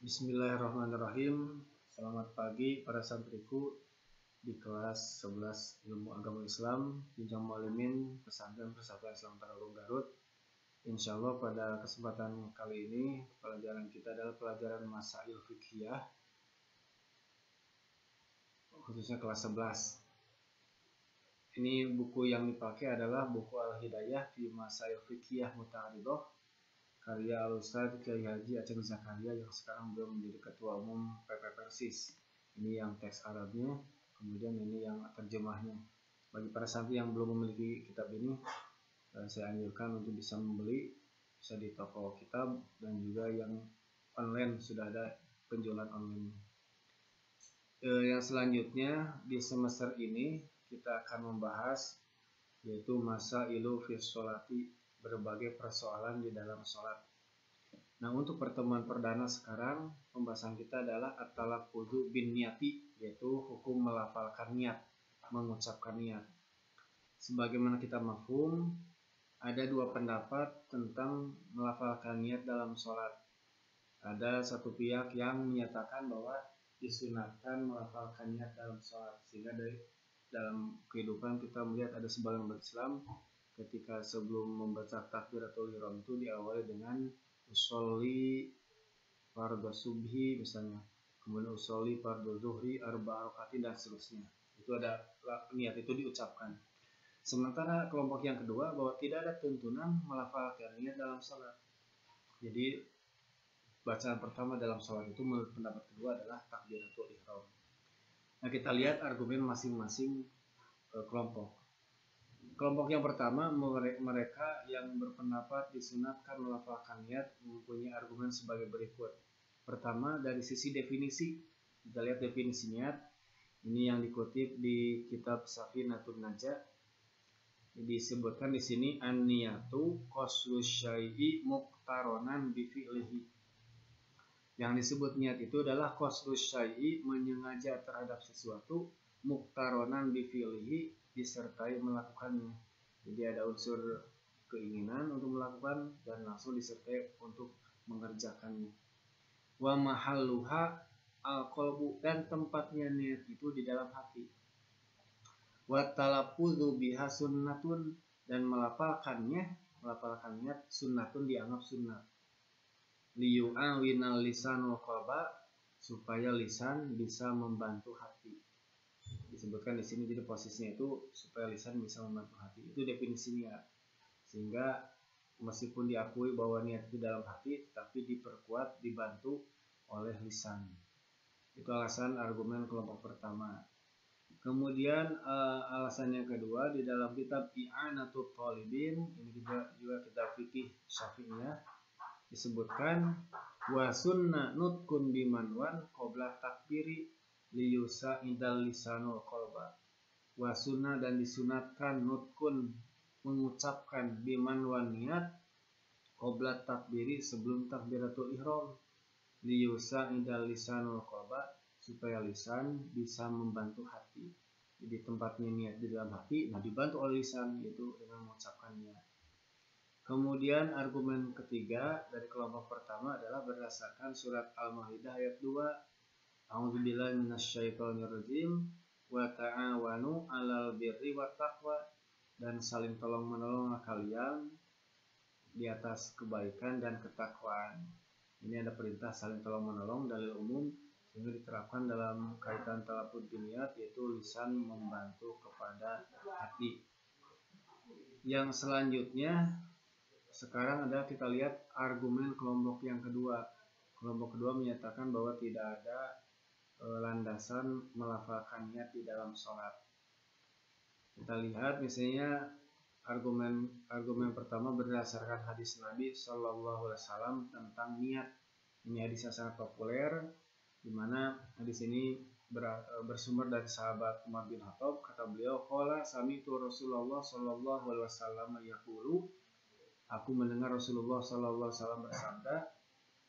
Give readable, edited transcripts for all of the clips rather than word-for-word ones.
Bismillahirrahmanirrahim. Selamat pagi para santriku di kelas 11 Ilmu Agama Islam Jenjang Mualimin Pesantren Persatuan Islam Tarogong Garut. Insya Allah pada kesempatan kali ini pelajaran kita adalah pelajaran Masail Fiqhiyah, khususnya kelas 11. Ini buku yang dipakai adalah buku Al-Hidayah fi Masail Fiqhiyah Muta'aridah karya Al-Ustadz Kiai Haji Aceng Zakaria yang sekarang belum menjadi Ketua Umum PP Persis. Ini yang teks Arabnya, kemudian ini yang terjemahnya. Bagi para santri yang belum memiliki kitab ini, saya anjurkan untuk bisa membeli, bisa di toko kitab, dan juga yang online sudah ada penjualan online. Yang selanjutnya di semester ini kita akan membahas yaitu Masailu fi Sholati, berbagai persoalan di dalam sholat. Nah, untuk pertemuan perdana sekarang pembahasan kita adalah at-talaffuzu bin niyati, yaitu hukum melafalkan niat, mengucapkan niat. Sebagaimana kita mafhum, ada dua pendapat tentang melafalkan niat dalam sholat. Ada satu pihak yang menyatakan bahwa disunatkan melafalkan niat dalam sholat, sehingga dalam kehidupan kita melihat ada sebagian umat Islam ketika sebelum membaca takbiratul ihram itu diawali dengan usolli fardhu subhi misalnya, kemudian usolli fardhu zuhri arba'a rakaatin dan seterusnya. Itu ada niat itu diucapkan. Sementara kelompok yang kedua bahwa tidak ada tuntunan melafalkan niat dalam salat. Jadi bacaan pertama dalam salat itu menurut pendapat kedua adalah takbiratul ihram. Nah, kita lihat argumen masing-masing kelompok. Kelompok yang pertama, mereka yang berpendapat disunatkan melafalkan niat mempunyai argumen sebagai berikut. Pertama, dari sisi definisi, kita lihat definisi niat. Ini yang dikutip di kitab Safinatun Najah. Disebutkan di sini an-niyatu qasdu syai'i muqtaronan bi fi'lihi. Yang disebut niat itu adalah qasdu syai'i, menyengaja terhadap sesuatu, muqtaronan bi fi'lihi, disertai melakukannya. Jadi ada unsur keinginan untuk melakukan dan langsung disertai untuk mengerjakannya. Wa mahalluha al-qalbu, dan tempatnya niat itu di dalam hati. Wa talaffuzu biha sunnatun, dan melafalkan niat sunnatun, dianggap sunnah. Liyu'awinal lisanul qalba, supaya lisan bisa membantu hati. Disebutkan di sini, jadi posisinya itu supaya lisan bisa membantu hati. Itu definisi niat. Sehingga meskipun diakui bahwa niat itu dalam hati, tapi diperkuat, dibantu oleh lisan. Itu alasan argumen kelompok pertama. Kemudian alasan yang kedua, di dalam kitab I'anatul Thalibin, ini juga kitab fikih Syafi'iyah, disebutkan wa sunna nutkun bimanwan qabla takbiri liyusa indal lisanul qalba. Wa sunnah, dan disunatkan nutkun, mengucapkan bimanwan niat qabla takbiri, sebelum takbiratul ihram, liyusa indal lisanul qalba, supaya lisan bisa membantu hati. Jadi tempatnya niat di dalam hati, nah dibantu oleh lisan, yaitu dengan mengucapkan niat. Kemudian argumen ketiga dari kelompok pertama adalah berdasarkan surat Al-Maidah ayat 2, A'udzubillahi minasyaitonirrajim, wa ta'awanu 'alal birri wat taqwa, dan saling tolong-menolong kalian di atas kebaikan dan ketakwaan. Ini ada perintah saling tolong-menolong, dalil umum, sehingga diterapkan dalam kaitan talaffuz niat, yaitu lisan membantu kepada hati. Yang selanjutnya sekarang adalah kita lihat argumen kelompok yang kedua. Kelompok kedua menyatakan bahwa tidak ada landasan melafalkan niat di dalam sholat. Kita lihat misalnya argumen pertama berdasarkan hadis Nabi Shallallahu Alaihi Wasallam tentang niat. Ini hadis yang sangat populer, di mana hadis ini bersumber dari sahabat Umar bin Khattab. Kata beliau, qala sami'tu Rasulullah Shallallahu Alaihi Wasallam yaqulu, aku mendengar Rasulullah Shallallahu Alaihi Wasallam bersabda,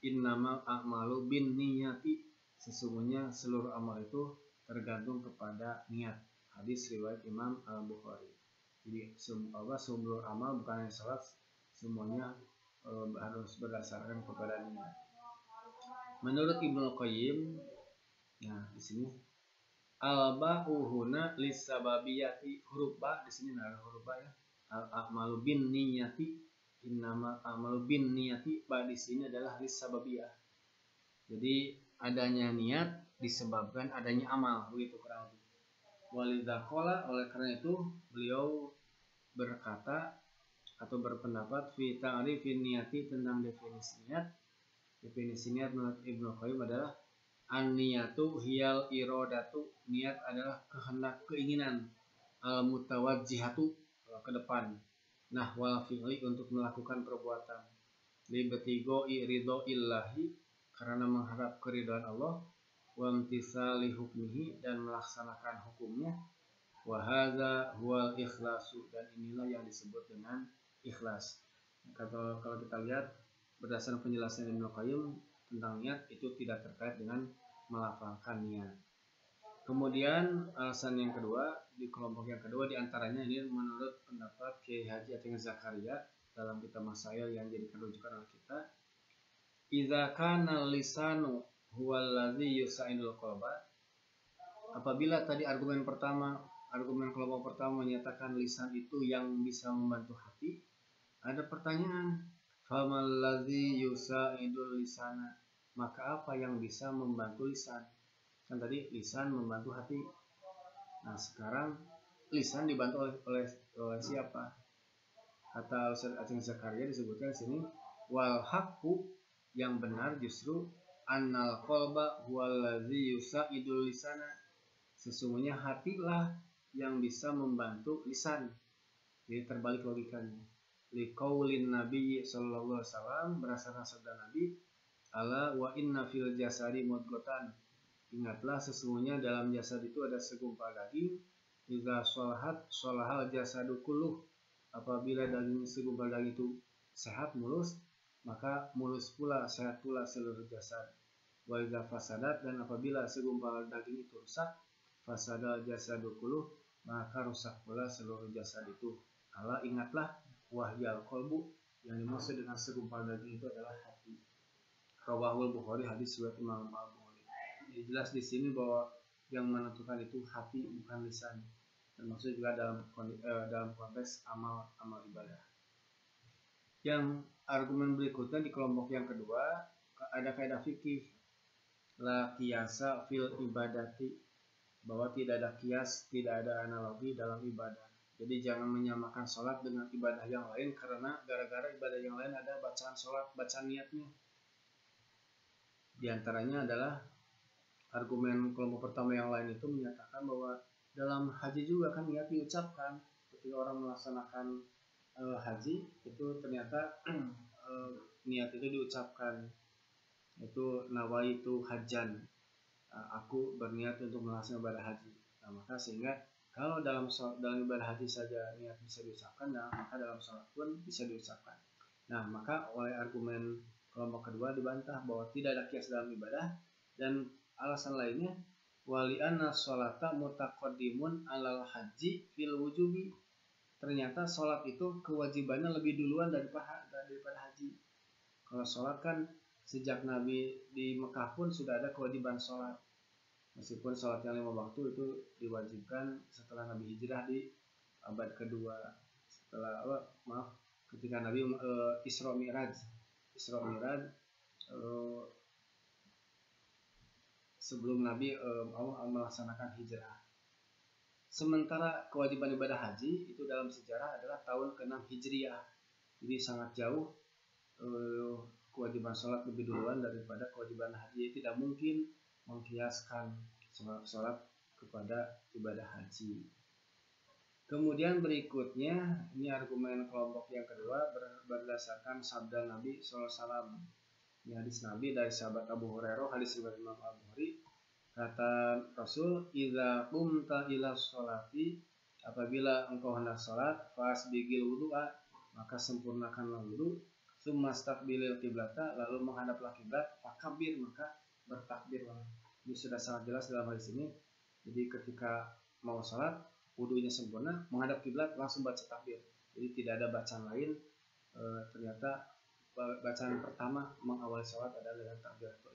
innamal a'malu bin niyati, sesungguhnya seluruh amal itu tergantung kepada niat. Hadis riwayat Imam Al-Bukhari. Jadi seluruh amal, bukan hanya salat, semuanya harus berdasarkan kepada niat. Menurut Ibnu Qayyim, nah di sini al-ba'u huna lisababiyati, huruf ba di sini ada huruf ba ya. Al-a'malu bin niyati, innama a'malu bin niyati, ba di sini adalah lisababiyah. Jadi adanya niat disebabkan adanya amal, begitu kurang lebih. Walidha qala, oleh karena itu beliau berkata atau berpendapat fi ta'rifin niyati, tentang definisi niat. Definisi niat menurut Ibnu Qayyim adalah an-niyatu hiyal iradatu, niat adalah kehendak, keinginan, al-mutawajjihatu, ke depan, nah wal fi'li, untuk melakukan perbuatan, li betigo ridho illahi, karena mengharap keridhaan Allah, wa imtisali hukmihi, dan melaksanakan hukumnya, wa hadza huwal ikhlasu, dan inilah yang disebut dengan ikhlas. Kalau kita lihat berdasarkan penjelasan Ibnu Qayyim tentang niat, itu tidak terkait dengan melafalkan niat. Kemudian alasan yang kedua, di kelompok yang kedua diantaranya ini menurut pendapat Kiai Haji Ating Zakaria dalam kitab Masail yang jadikan rujukan oleh kita, idza kana lisanu huwal ladzi yusaidul qalba, apabila tadi argumen kelompok pertama menyatakan lisan itu yang bisa membantu hati, ada pertanyaan, famal ladzi yusaidul lisana, maka apa yang bisa membantu lisan? Kan tadi lisan membantu hati. Nah sekarang lisan dibantu oleh siapa? Kata Ustaz Aceng Zakaria disebutkan di sini, wal haqqu, yang benar justru annal qalba huwallazi yusaidul lisana, sesungguhnya hatilah yang bisa membantu lisan. Jadi terbalik logikanya. Liqaulin Nabi sallallahu alaihi wasallam, berdasarkan sabda Nabi, ala wa inna fil jasadi mudghatan, ingatlah sesungguhnya dalam jasad itu ada segumpal daging, idza sholahat sholahal jasadu kulluh, apabila daging segumpal daging itu sehat, mulus, maka mulus pula, sehat pula seluruh jasad. Wa idza fasadat, dan apabila segumpal daging itu rusak, fasadal jasadu kulluh, maka rusak pula seluruh jasad itu. Ala, ingatlah, wahyal qalbu, yang dimaksud dengan segumpal daging itu adalah hati. Rawahul Bukhari, hadis riwayat Imam Al-Bukhari. Jadi jelas di sini bahwa yang menentukan itu hati, bukan lisan. Termasuk juga dalam konteks amal ibadah. Yang argumen berikutnya di kelompok yang kedua, ada kaidah fikih la qiyasa fil ibadati, bahwa tidak ada kias, tidak ada analogi dalam ibadah. Jadi jangan menyamakan sholat dengan ibadah yang lain, karena gara-gara ibadah yang lain ada bacaan sholat, bacaan niatnya. Di antaranya adalah argumen kelompok pertama yang lain itu menyatakan bahwa dalam haji juga kan niat diucapkan. Ketika orang melaksanakan haji itu ternyata niat itu diucapkan, itu nawaitu hajan, aku berniat untuk melaksanakan ibadah haji. Nah, maka sehingga kalau dalam ibadah haji saja niat bisa diucapkan, nah, maka dalam sholat pun bisa diucapkan. Nah, maka oleh argumen kelompok kedua dibantah bahwa tidak ada kias dalam ibadah, dan alasan lainnya, wali anna sholata mutaqaddimun alal haji fil wujubi, ternyata sholat itu kewajibannya lebih duluan daripada haji. Kalau sholat kan sejak Nabi di Mekah pun sudah ada kewajiban sholat. Meskipun sholat yang 5 waktu itu diwajibkan setelah Nabi hijrah di abad kedua, setelah ketika Nabi Isra Mi'raj sebelum Nabi melaksanakan hijrah. Sementara kewajiban ibadah haji itu dalam sejarah adalah tahun ke-6 Hijriah. Jadi sangat jauh kewajiban sholat lebih duluan daripada kewajiban haji. Tidak mungkin mengkiaskan sholat kepada ibadah haji. Kemudian berikutnya, ini argumen kelompok yang kedua berdasarkan sabda Nabi SAW. Ini hadis Nabi dari sahabat Abu Hurairah, hadis riwayat Imam Al-Bukhari. Kata Rasul, idza qumta ila sholati, apabila engkau hendak sholat, fasbigil wudu'a, maka sempurnakanlah wudu, tsumma staqbilil qiblata, lalu menghadaplah kiblat, fakabir, maka bertakbirlah. Ini sudah sangat jelas dalam hadis ini. Jadi ketika mau sholat, wudunya sempurna, menghadap kiblat, langsung baca takbir. Jadi tidak ada bacaan lain. Ternyata bacaan pertama mengawali sholat adalah dengan takbiratul